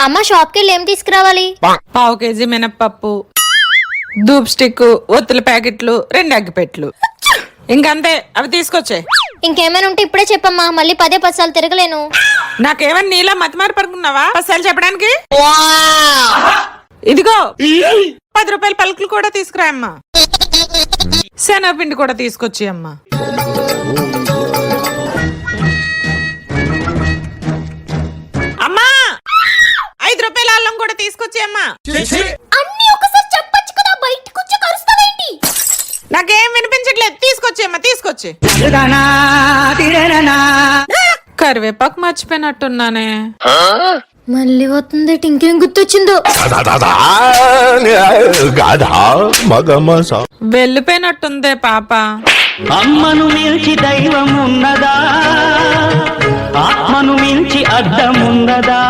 అమ్మ షాప్ కి ఏం తీసుకురావాలి? 1/2 కేజీ మినప్పప్పు, ధూప్ స్టిక్, ఒత్తుల ప్యాకెట్లు, 2 అగ్గిపెట్లు, ఇంకంతే. అవి తీసుకొచ్చే. ఇంకేమైనా ఉంటే ఇప్పుడే చెప్పమ్మా, మళ్ళీ 10 సార్లు తిరగలేను. నాకేమన్నా నీలా మతిమారి పడుకున్నావా 10 సార్లు చెప్పడానికి? ఇదిగో 10 రూపాయల పలుకులు కూడా తీసుకురా అమ్మా. శనగపిండి కూడా తీసుకొచ్చి అమ్మా. అమ్మా 5 రూపాయల అల్లం కూడా తీసుకొచ్చి అమ్మా. అన్ని ఒకసారి చెప్పొచ్చు కదా, బయటకు వచ్చి కరుస్తావేంటి? నాకేం వినిపించట్లేదు, తీసుకొచ్చేమ్మా తీసుకొచ్చి. కరివేపాకు మర్చిపోయినట్టున్నానే. మళ్ళీ వస్తుంది, ఇంకేం గుర్తొచ్చిందో. వెళ్ళిపోయినట్టుందే పాప. అమ్మను మించి దైవం ఉన్నదా, ఆత్మను మించి అడ్డమున్నదా?